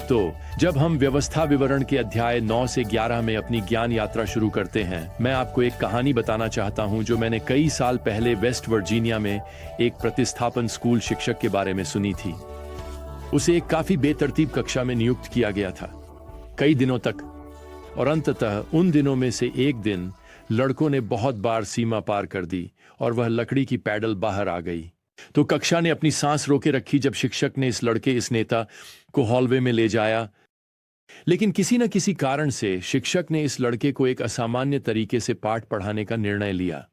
तो जब हम व्यवस्था विवरण के अध्याय 9 से 11 में अपनी ज्ञान यात्रा शुरू करते हैं, मैं आपको एक कहानी बताना चाहता हूं जो मैंने कई साल पहले वेस्ट वर्जीनिया में एक प्रतिस्थापन स्कूल शिक्षक के बारे में सुनी थी। उसे एक काफी बेतरतीब कक्षा में नियुक्त किया गया था, कई दिनों तक, और अंततः उन दिनों में से एक दिन लड़कों ने बहुत बार सीमा पार कर दी और वह लकड़ी की पैडल बाहर आ गई। तो कक्षा ने अपनी सांस रोके रखी जब शिक्षक ने इस नेता को हॉलवे में ले जाया। लेकिन किसी न किसी कारण से शिक्षक ने इस लड़के को एक असामान्य तरीके से पाठ पढ़ाने का निर्णय लिया।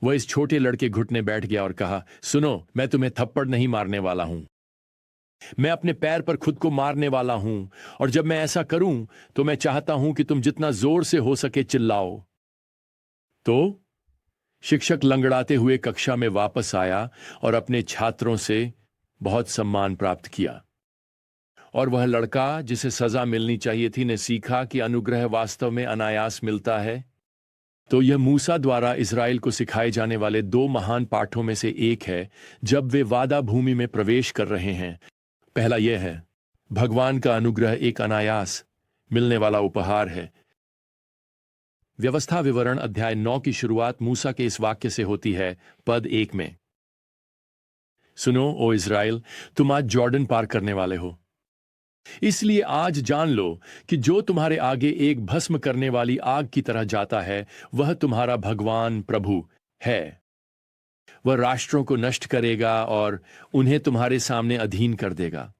वह इस छोटे लड़के घुटने बैठ गया और कहा, सुनो, मैं तुम्हें थप्पड़ नहीं मारने वाला हूं, मैं अपने पैर पर खुद को मारने वाला हूं, और जब मैं ऐसा करूं तो मैं चाहता हूं कि तुम जितना जोर से हो सके चिल्लाओ। तो शिक्षक लंगड़ाते हुए कक्षा में वापस आया और अपने छात्रों से बहुत सम्मान प्राप्त किया। और वह लड़का जिसे सजा मिलनी चाहिए थी ने सीखा कि अनुग्रह वास्तव में अनायास मिलता है। तो यह मूसा द्वारा इज़राइल को सिखाए जाने वाले 2 महान पाठों में से एक है जब वे वादा भूमि में प्रवेश कर रहे हैं। पहला यह है, भगवान का अनुग्रह एक अनायास मिलने वाला उपहार है। व्यवस्था विवरण अध्याय 9 की शुरुआत मूसा के इस वाक्य से होती है, पद 1 में, सुनो ओ इज़राइल, तुम आज जॉर्डन पार करने वाले हो, इसलिए आज जान लो कि जो तुम्हारे आगे एक भस्म करने वाली आग की तरह जाता है, वह तुम्हारा भगवान प्रभु है। वह राष्ट्रों को नष्ट करेगा और उन्हें तुम्हारे सामने अधीन कर देगा।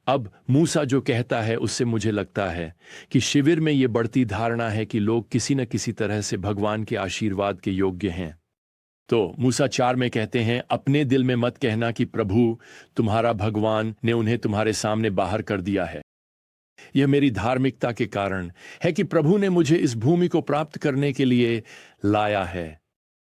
अब मूसा जो कहता है उससे मुझे लगता है कि शिविर में यह बढ़ती धारणा है कि लोग किसी न किसी तरह से भगवान के आशीर्वाद के योग्य हैं। तो मूसा 4 में कहते हैं, अपने दिल में मत कहना कि प्रभु तुम्हारा भगवान ने उन्हें तुम्हारे सामने बाहर कर दिया है। यह मेरी धार्मिकता के कारण है कि प्रभु ने मुझे इस भूमि को प्राप्त करने के लिए लाया है।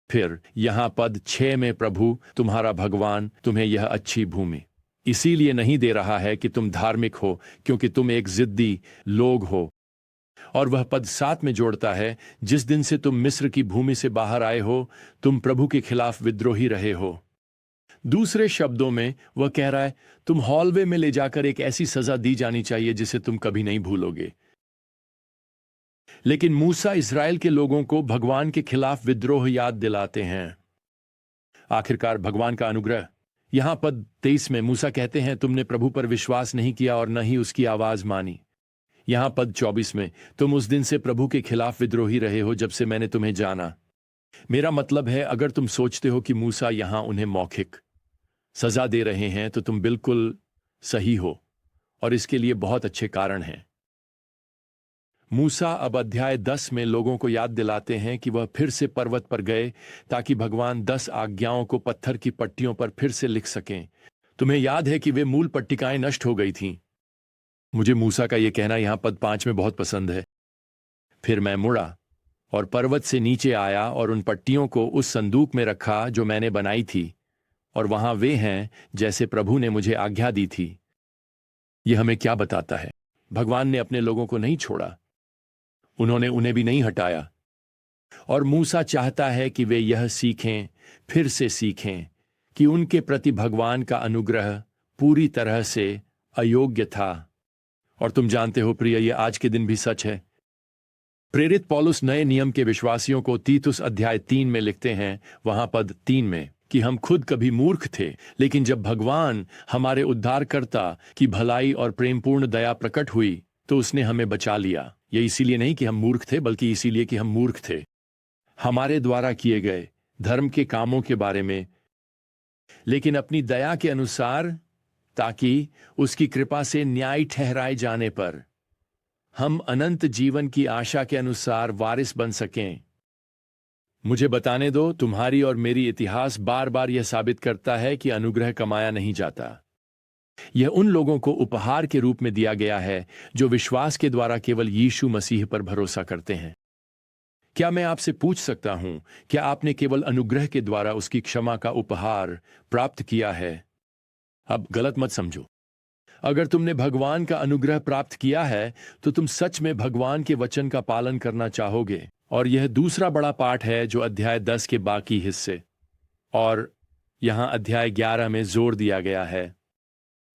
फिर यहां पद 6 में, प्रभु तुम्हारा भगवान तुम्हें यह अच्छी भूमि इसीलिए नहीं दे रहा है कि तुम धार्मिक हो, क्योंकि तुम एक जिद्दी लोग हो। और वह पद 7 में जोड़ता है, जिस दिन से तुम मिस्र की भूमि से बाहर आए हो, तुम प्रभु के खिलाफ विद्रोही रहे हो। दूसरे शब्दों में वह कह रहा है, तुम हॉलवे में ले जाकर एक ऐसी सजा दी जानी चाहिए जिसे तुम कभी नहीं भूलोगे। लेकिन मूसा इज़राइल के लोगों को भगवान के खिलाफ विद्रोह याद दिलाते हैं। आखिरकार भगवान का अनुग्रह। यहां पद 23 में मूसा कहते हैं, तुमने प्रभु पर विश्वास नहीं किया और न ही उसकी आवाज मानी। यहां पद 24 में, तुम उस दिन से प्रभु के खिलाफ विद्रोही रहे हो जब से मैंने तुम्हें जाना। मेरा मतलब है, अगर तुम सोचते हो कि मूसा यहां उन्हें मौखिक सजा दे रहे हैं तो तुम बिल्कुल सही हो, और इसके लिए बहुत अच्छे कारण हैं। मूसा अब अध्याय 10 में लोगों को याद दिलाते हैं कि वह फिर से पर्वत पर गए ताकि भगवान 10 आज्ञाओं को पत्थर की पट्टियों पर फिर से लिख सकें। तुम्हें याद है कि वे मूल पट्टिकाएं नष्ट हो गई थीं। मुझे मूसा का यह कहना यहां पद 5 में बहुत पसंद है। फिर मैं मुड़ा और पर्वत से नीचे आया और उन पट्टियों को उस संदूक में रखा जो मैंने बनाई थी, और वहां वे हैं जैसे प्रभु ने मुझे आज्ञा दी थी। यह हमें क्या बताता है? भगवान ने अपने लोगों को नहीं छोड़ा, उन्होंने उन्हें भी नहीं हटाया। और मूसा चाहता है कि वे यह सीखें, फिर से सीखें, कि उनके प्रति भगवान का अनुग्रह पूरी तरह से अयोग्य था। और तुम जानते हो प्रिय, यह आज के दिन भी सच है। प्रेरित पौलुस नए नियम के विश्वासियों को तीतुस अध्याय 3 में लिखते हैं, वहां पद 3 में, कि हम खुद कभी मूर्ख थे, लेकिन जब भगवान हमारे उद्धारकर्ता की भलाई और प्रेमपूर्ण दया प्रकट हुई तो उसने हमें बचा लिया। यह इसीलिए नहीं कि हम मूर्ख थे, बल्कि इसीलिए कि हम मूर्ख थे हमारे द्वारा किए गए धर्म के कामों के बारे में, लेकिन अपनी दया के अनुसार, ताकि उसकी कृपा से न्याय ठहराए जाने पर हम अनंत जीवन की आशा के अनुसार वारिस बन सकें। मुझे बताने दो, तुम्हारी और मेरी इतिहास बार बार यह साबित करता है कि अनुग्रह कमाया नहीं जाता। यह उन लोगों को उपहार के रूप में दिया गया है जो विश्वास के द्वारा केवल यीशु मसीह पर भरोसा करते हैं। क्या मैं आपसे पूछ सकता हूं, क्या आपने केवल अनुग्रह के द्वारा उसकी क्षमा का उपहार प्राप्त किया है? अब गलत मत समझो। अगर तुमने भगवान का अनुग्रह प्राप्त किया है तो तुम सच में भगवान के वचन का पालन करना चाहोगे। और यह दूसरा बड़ा पाठ है जो अध्याय 10 के बाकी हिस्से और यहां अध्याय 11 में जोर दिया गया है।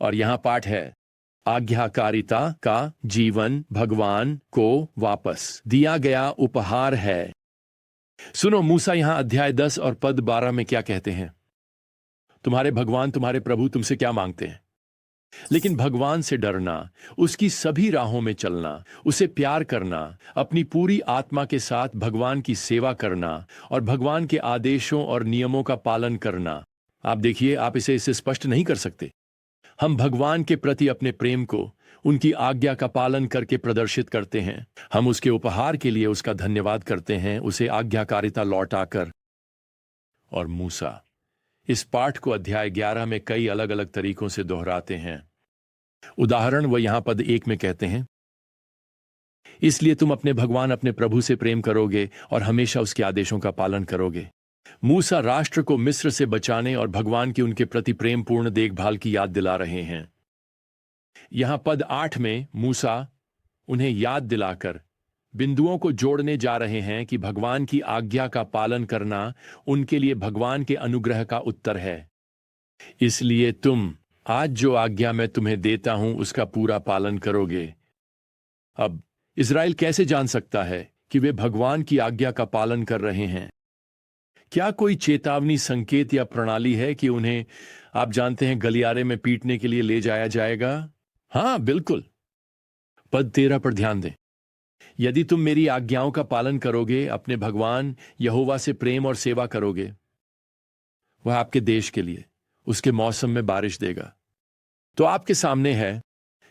और यहां पाठ है, आज्ञाकारिता का जीवन भगवान को वापस दिया गया उपहार है। सुनो, मूसा यहां अध्याय 10 और पद 12 में क्या कहते हैं। तुम्हारे भगवान तुम्हारे प्रभु तुमसे क्या मांगते हैं? लेकिन भगवान से डरना, उसकी सभी राहों में चलना, उसे प्यार करना, अपनी पूरी आत्मा के साथ भगवान की सेवा करना और भगवान के आदेशों और नियमों का पालन करना। आप देखिए, आप इसे स्पष्ट नहीं कर सकते। हम भगवान के प्रति अपने प्रेम को उनकी आज्ञा का पालन करके प्रदर्शित करते हैं। हम उसके उपहार के लिए उसका धन्यवाद करते हैं, उसे आज्ञाकारिता लौटाकर। और मूसा इस पाठ को अध्याय 11 में कई अलग अलग तरीकों से दोहराते हैं। उदाहरण वह यहां पद 1 में कहते हैं, इसलिए तुम अपने भगवान अपने प्रभु से प्रेम करोगे और हमेशा उसके आदेशों का पालन करोगे। मूसा राष्ट्र को मिस्र से बचाने और भगवान की उनके प्रति प्रेमपूर्ण देखभाल की याद दिला रहे हैं। यहां पद 8 में मूसा उन्हें याद दिलाकर बिंदुओं को जोड़ने जा रहे हैं कि भगवान की आज्ञा का पालन करना उनके लिए भगवान के अनुग्रह का उत्तर है। इसलिए तुम आज जो आज्ञा मैं तुम्हें देता हूं उसका पूरा पालन करोगे। अब इज़राइल कैसे जान सकता है कि वे भगवान की आज्ञा का पालन कर रहे हैं? क्या कोई चेतावनी, संकेत या प्रणाली है कि उन्हें, आप जानते हैं, गलियारे में पीटने के लिए ले जाया जाएगा? हां, बिल्कुल। पद 13 पर ध्यान दें, यदि तुम मेरी आज्ञाओं का पालन करोगे, अपने भगवान यहोवा से प्रेम और सेवा करोगे, वह आपके देश के लिए उसके मौसम में बारिश देगा। तो आपके सामने है,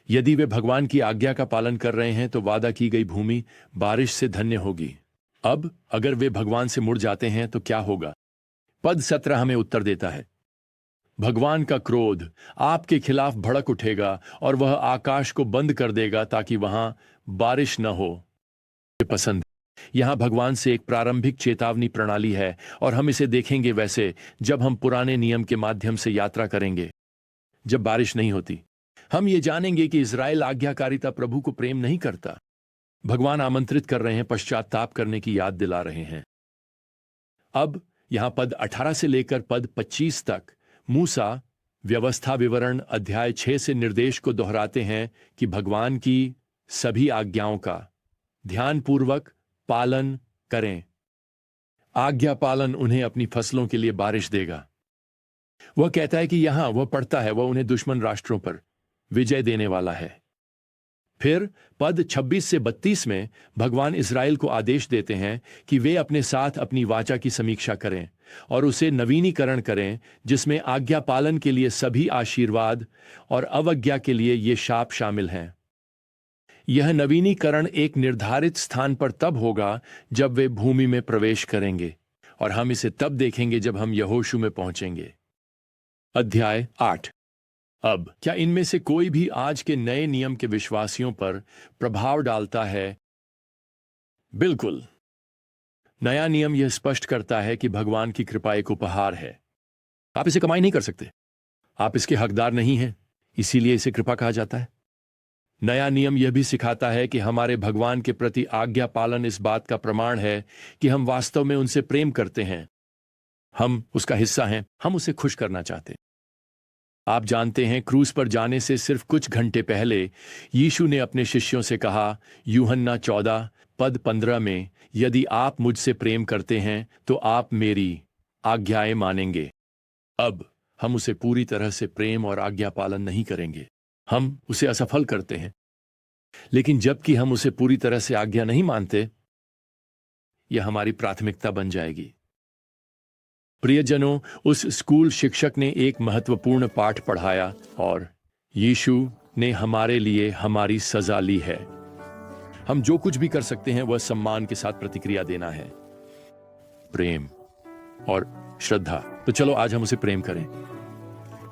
यदि वे भगवान की आज्ञा का पालन कर रहे हैं तो वादा की गई भूमि बारिश से धन्य होगी। अब अगर वे भगवान से मुड़ जाते हैं तो क्या होगा? पद 17 हमें उत्तर देता है, भगवान का क्रोध आपके खिलाफ भड़क उठेगा और वह आकाश को बंद कर देगा ताकि वहां बारिश न हो। पसंद यहां भगवान से एक प्रारंभिक चेतावनी प्रणाली है और हम इसे देखेंगे वैसे जब हम पुराने नियम के माध्यम से यात्रा करेंगे। जब बारिश नहीं होती, हम ये जानेंगे कि इज़राइल आज्ञाकारिता प्रभु को प्रेम नहीं करता। भगवान आमंत्रित कर रहे हैं, पश्चाताप करने की याद दिला रहे हैं। अब यहां पद 18 से लेकर पद 25 तक मूसा व्यवस्था विवरण अध्याय 6 से निर्देश को दोहराते हैं कि भगवान की सभी आज्ञाओं का ध्यानपूर्वक पालन करें। आज्ञा पालन उन्हें अपनी फसलों के लिए बारिश देगा। वह कहता है कि यहां वह पढ़ता है, वह उन्हें दुश्मन राष्ट्रों पर विजय देने वाला है। फिर पद 26 से 32 में भगवान इज़राइल को आदेश देते हैं कि वे अपने साथ अपनी वाचा की समीक्षा करें और उसे नवीनीकरण करें, जिसमें आज्ञा पालन के लिए सभी आशीर्वाद और अवज्ञा के लिए ये शाप शामिल हैं। यह नवीनीकरण एक निर्धारित स्थान पर तब होगा जब वे भूमि में प्रवेश करेंगे, और हम इसे तब देखेंगे जब हम यहोशू में पहुंचेंगे। अध्याय 8। अब क्या इनमें से कोई भी आज के नए नियम के विश्वासियों पर प्रभाव डालता है? बिल्कुल। नया नियम यह स्पष्ट करता है कि भगवान की कृपा एक उपहार है। आप इसे कमाई नहीं कर सकते, आप इसके हकदार नहीं हैं, इसीलिए इसे कृपा कहा जाता है। नया नियम यह भी सिखाता है कि हमारे भगवान के प्रति आज्ञा पालन इस बात का प्रमाण है कि हम वास्तव में उनसे प्रेम करते हैं, हम उसका हिस्सा हैं, हम उसे खुश करना चाहते हैं। आप जानते हैं, क्रूस पर जाने से सिर्फ कुछ घंटे पहले यीशु ने अपने शिष्यों से कहा, यूहन्ना 14 पद 15 में, यदि आप मुझसे प्रेम करते हैं तो आप मेरी आज्ञाएं मानेंगे। अब हम उसे पूरी तरह से प्रेम और आज्ञा पालन नहीं करेंगे, हम उसे असफल करते हैं। लेकिन जबकि हम उसे पूरी तरह से आज्ञा नहीं मानते, यह हमारी प्राथमिकता बन जाएगी। प्रियजनों, उस स्कूल शिक्षक ने एक महत्वपूर्ण पाठ पढ़ाया और यीशु ने हमारे लिए हमारी सजा ली है। हम जो कुछ भी कर सकते हैं वह सम्मान के साथ प्रतिक्रिया देना है, प्रेम और श्रद्धा। तो चलो आज हम उसे प्रेम करें,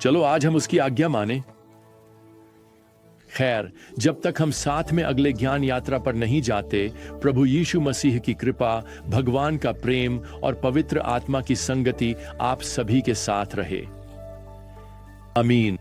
चलो आज हम उसकी आज्ञा माने। खैर, जब तक हम साथ में अगले ज्ञान यात्रा पर नहीं जाते, प्रभु यीशु मसीह की कृपा, भगवान का प्रेम और पवित्र आत्मा की संगति आप सभी के साथ रहे। आमीन।